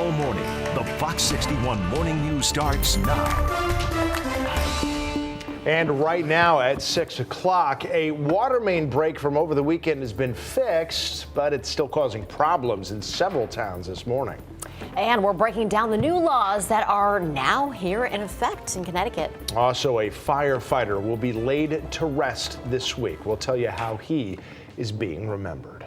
all morning. The Fox 61 Morning News starts now. And right now at 6 o'clock, a water main break from over the weekend has been fixed, but it's still causing problems in several towns this morning. And we're breaking down the new laws that are now here in effect in Connecticut. Also, a firefighter will be laid to rest this week. We'll tell you how he is being remembered.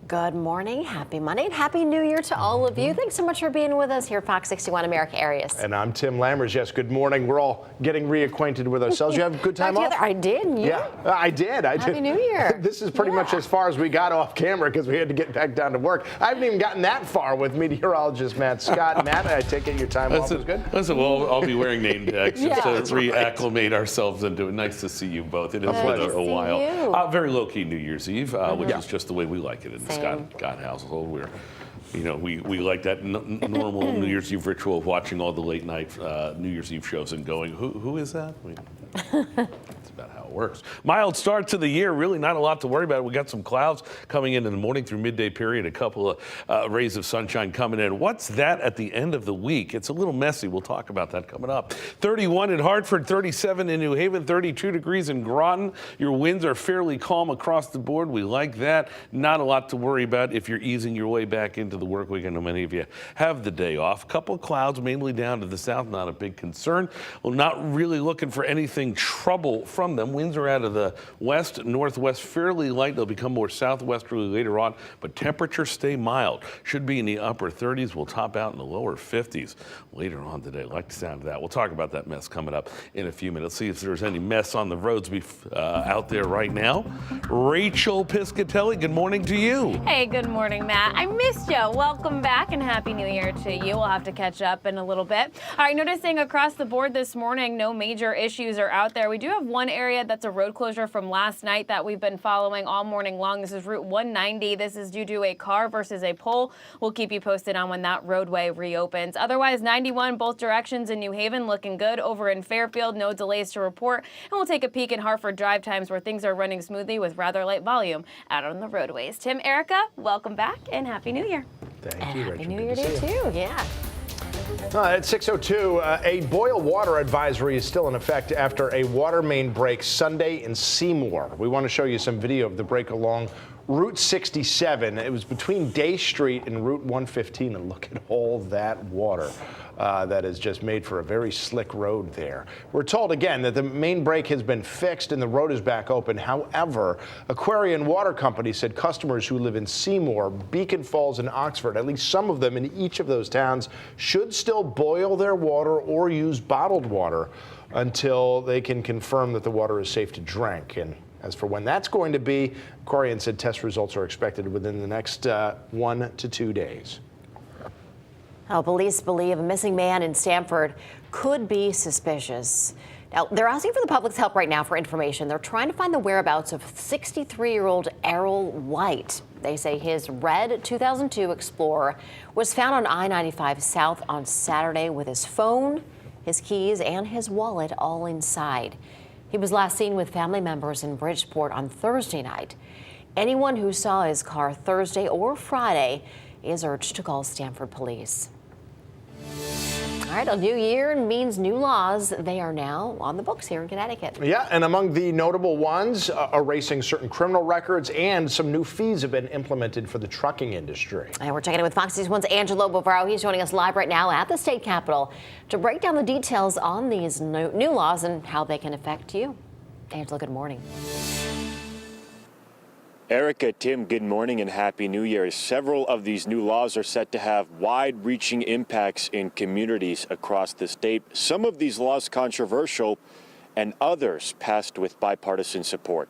Good morning, happy Monday, and happy New Year to all of you. Thanks so much for being with us here at Fox 61 America Areas. And I'm Tim Lammers. Yes, good morning. We're all getting reacquainted with ourselves. You have a good time off? I did. And you? Yeah, I did. Happy New Year. This is pretty much as far as we got off camera because we had to get back down to work. I haven't even gotten that far with meteorologist Matt Scott. Matt, I take it your time off was good? Listen, well, I'll be wearing name tags just to reacclimate right. ourselves into it. Nice to see you both. It has been a while. Very low-key New Year's Eve, which is just the way we like it in the Scott household. We're, we like that normal New Year's Eve ritual of watching all the late-night New Year's Eve shows and going, who is that? That's about how it works. Mild start to the year, really not a lot to worry about. We got some clouds coming in the morning through midday period, a couple of rays of sunshine coming in. What's that at the end of the week? It's a little messy. We'll talk about that coming up. 31 in Hartford, 37 in New Haven, 32 degrees in Groton. Your winds are fairly calm across the board. We like that. Not a lot to worry about if you're easing your way back into the work week. I know many of you have the day off. A couple of clouds, mainly down to the south, not a big concern. Well, not really looking for anything trouble from them. Winds are out of the west, northwest, fairly light. They'll become more southwesterly later on, but temperatures stay mild. Should be in the upper 30s. We'll top out in the lower 50s later on today. Like the sound of that. We'll talk about that mess coming up in a few minutes. See if there's any mess on the roads out there right now. Rachel Piscatelli, good morning to you. Hey, good morning, Matt. I missed you. Welcome back and Happy New Year to you. We'll have to catch up in a little bit. All right, noticing across the board this morning, no major issues are out there. We do have one area that's a road closure from last night that we've been following all morning long. This is Route 190. This is due to a car versus a pole. We'll keep you posted on when that roadway reopens. Otherwise, 91 both directions in New Haven looking good. Over in Fairfield, no delays to report. And we'll take a peek in Hartford drive times where things are running smoothly with rather light volume out on the roadways. Tim, Erica, welcome back and Happy New Year. Thank you, Rachel. Happy New Year to you too, yeah. At 6:02, a boil water advisory is still in effect after a water main break Sunday in Seymour. We want to show you some video of the break along Route 67. It was between Day Street and Route 115, and look at all that water that is just made for a very slick road there. We're told again that the main break has been fixed and the road is back open. However, Aquarian Water Company said customers who live in Seymour, Beacon Falls, and Oxford, at least some of them in each of those towns, should still boil their water or use bottled water until they can confirm that the water is safe to drink. And as for when that's going to be, Aquarian said test results are expected within the next 1 to 2 days. Well, police believe a missing man in Stamford could be suspicious. Now, they're asking for the public's help right now for information. They're trying to find the whereabouts of 63-year-old Errol White. They say his red 2002 Explorer was found on I-95 South on Saturday with his phone, his keys, and his wallet all inside. He was last seen with family members in Bridgeport on Thursday night. Anyone who saw his car Thursday or Friday is urged to call Stamford police. All right, a new year means new laws. They are now on the books here in Connecticut. Yeah, and among the notable ones, erasing certain criminal records, and some new fees have been implemented for the trucking industry. And we're checking in with Fox 61's Angelo Bavaro. He's joining us live right now at the state capitol to break down the details on these new laws and how they can affect you. Angelo, good morning. Erica, Tim, good morning and Happy New Year. Several of these new laws are set to have wide-reaching impacts in communities across the state. Some of these laws controversial and others passed with bipartisan support.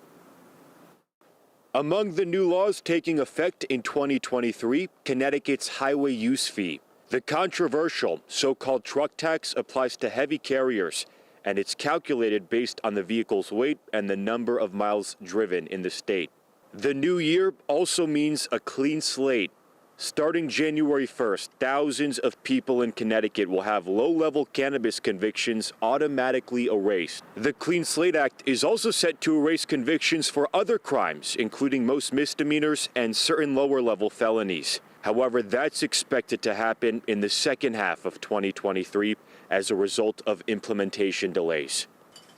Among the new laws taking effect in 2023, Connecticut's highway use fee. The controversial so-called truck tax applies to heavy carriers, and it's calculated based on the vehicle's weight and the number of miles driven in the state. The new year also means a clean slate. Starting January 1st, thousands of people in Connecticut will have low-level cannabis convictions automatically erased. The Clean Slate Act is also set to erase convictions for other crimes, including most misdemeanors and certain lower-level felonies. However, that's expected to happen in the second half of 2023 as a result of implementation delays.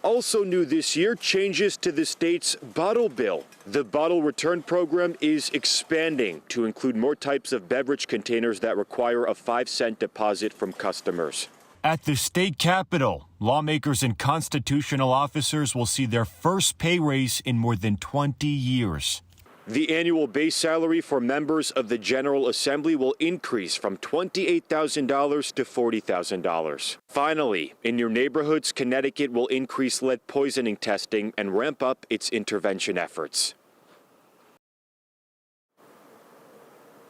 Also new this year, changes to the state's bottle bill. The bottle return program is expanding to include more types of beverage containers that require a 5-cent deposit from customers. At the state capitol, lawmakers and constitutional officers will see their first pay raise in more than 20 years. The annual base salary for members of the General Assembly will increase from $28,000 to $40,000. Finally, in your neighborhoods, Connecticut will increase lead poisoning testing and ramp up its intervention efforts.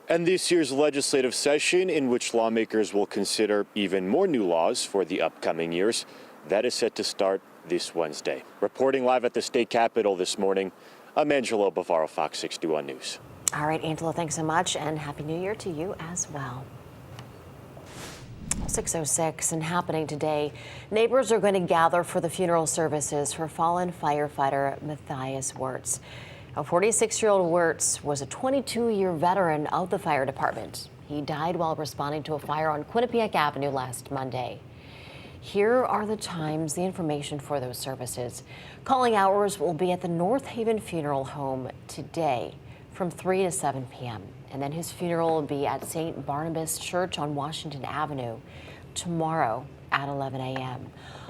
And this year's legislative session, in which lawmakers will consider even more new laws for the upcoming years, that is set to start this Wednesday. Reporting live at the state capitol this morning, I'm Angelo Bavaro, Fox 61 News. All right, Angelo, thanks so much, and Happy New Year to you as well. 6:06 and happening today. Neighbors are going to gather for the funeral services for fallen firefighter Matthias Wirtz. Now, 46-year-old Wirtz was a 22-year veteran of the fire department. He died while responding to a fire on Quinnipiac Avenue last Monday. Here are the times, the information for those services. Calling hours will be at the North Haven Funeral Home today from 3 to 7 p.m. And then his funeral will be at St. Barnabas Church on Washington Avenue tomorrow at 11 a.m.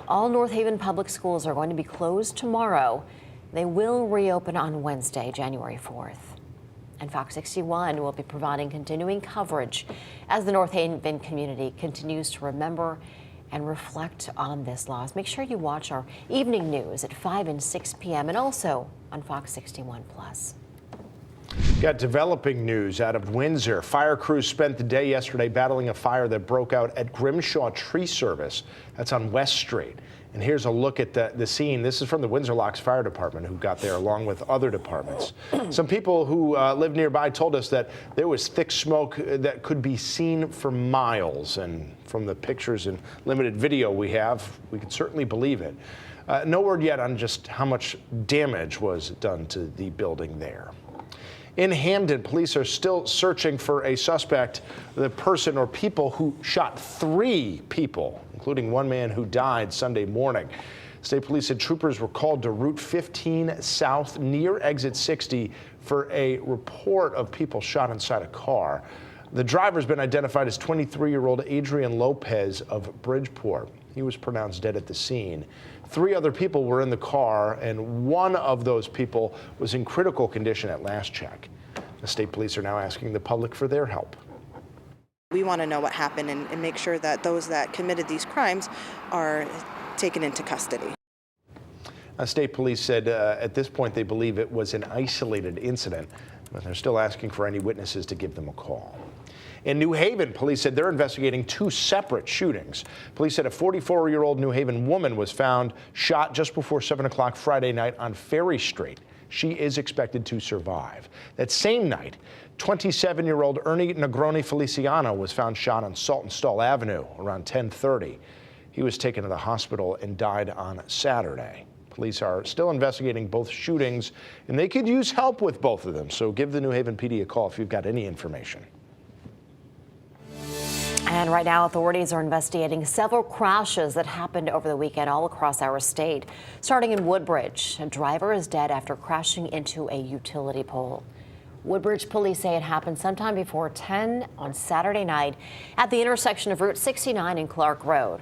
All North Haven public schools are going to be closed tomorrow. They will reopen on Wednesday, January 4th. And Fox 61 will be providing continuing coverage as the North Haven community continues to remember and reflect on this loss. Make sure you watch our evening news at 5 and 6 p.m. and also on Fox 61 Plus. Got developing news out of Windsor. Fire crews spent the day yesterday battling a fire that broke out at Grimshaw Tree Service. That's on West Street. And here's a look at the scene. This is from the Windsor Locks Fire Department, who got there along with other departments. Some people who live nearby told us that there was thick smoke that could be seen for miles. And from the pictures and limited video we have, we can certainly believe it. No word yet on just how much damage was done to the building there. In Hamden, police are still searching for a suspect, the person or people who shot 3 people, including one man who died Sunday morning. State police said troopers were called to Route 15 South near Exit 60 for a report of people shot inside a car. The driver's been identified as 23-year-old Adrian Lopez of Bridgeport. He was pronounced dead at the scene. 3 other people were in the car, and one of those people was in critical condition at last check. The state police are now asking the public for their help. We want to know what happened and make sure that those that committed these crimes are taken into custody. State police said at this point they believe it was an isolated incident, but they're still asking for any witnesses to give them a call. In New Haven, police said they're investigating 2 separate shootings. Police said a 44-year-old New Haven woman was found shot just before 7 o'clock Friday night on Ferry Street. She is expected to survive. That same night, 27-year-old Ernie Negroni Feliciano was found shot on Saltonstall Avenue around 10:30. He was taken to the hospital and died on Saturday. Police are still investigating both shootings, and they could use help with both of them. So give the New Haven PD a call if you've got any information. And right now, authorities are investigating several crashes that happened over the weekend all across our state. Starting in Woodbridge, a driver is dead after crashing into a utility pole. Woodbridge police say it happened sometime before 10 on Saturday night at the intersection of Route 69 and Clark Road.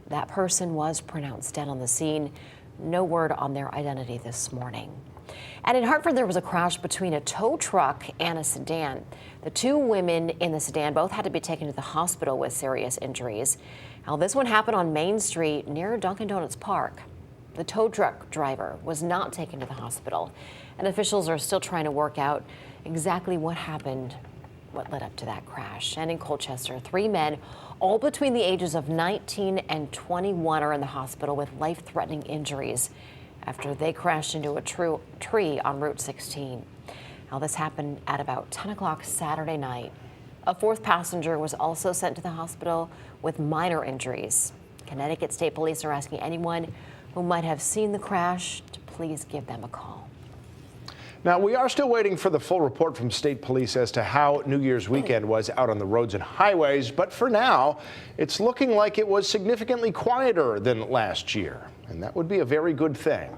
That person was pronounced dead on the scene. No word on their identity this morning. And in Hartford, there was a crash between a tow truck and a sedan. The 2 women in the sedan both had to be taken to the hospital with serious injuries. Now, this one happened on Main Street near Dunkin' Donuts Park. The tow truck driver was not taken to the hospital, and officials are still trying to work out exactly what happened, what led up to that crash. And in Colchester, 3 men, all between the ages of 19 and 21, are in the hospital with life-threatening injuries after they crashed into a tree on Route 16. Now, this happened at about 10 o'clock Saturday night. A 4th passenger was also sent to the hospital with minor injuries. Connecticut State Police are asking anyone who might have seen the crash to please give them a call. Now, we are still waiting for the full report from state police as to how New Year's weekend was out on the roads and highways, but for now, it's looking like it was significantly quieter than last year, and that would be a very good thing.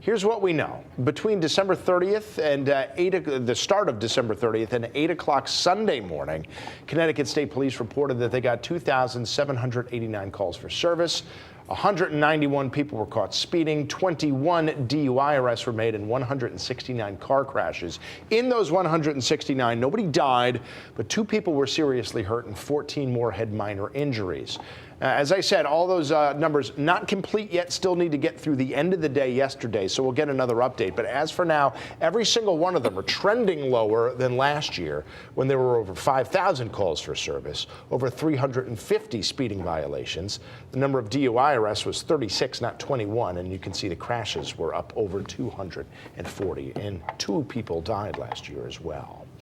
Here's what we know. Between December 30th and the start of December 30th and 8 o'clock Sunday morning, Connecticut State Police reported that they got 2,789 calls for service. 191 people were caught speeding, 21 DUI arrests were made, and 169 car crashes. In those 169, nobody died, but 2 people were seriously hurt and 14 more had minor injuries. As I said, all those numbers not complete yet, still need to get through the end of the day yesterday, so we'll get another update. But as for now, every single one of them are trending lower than last year when there were over 5,000 calls for service, over 350 speeding violations. The number of DUI arrests was 36, not 21, and you can see the crashes were up over 240, and 2 people died last year as well.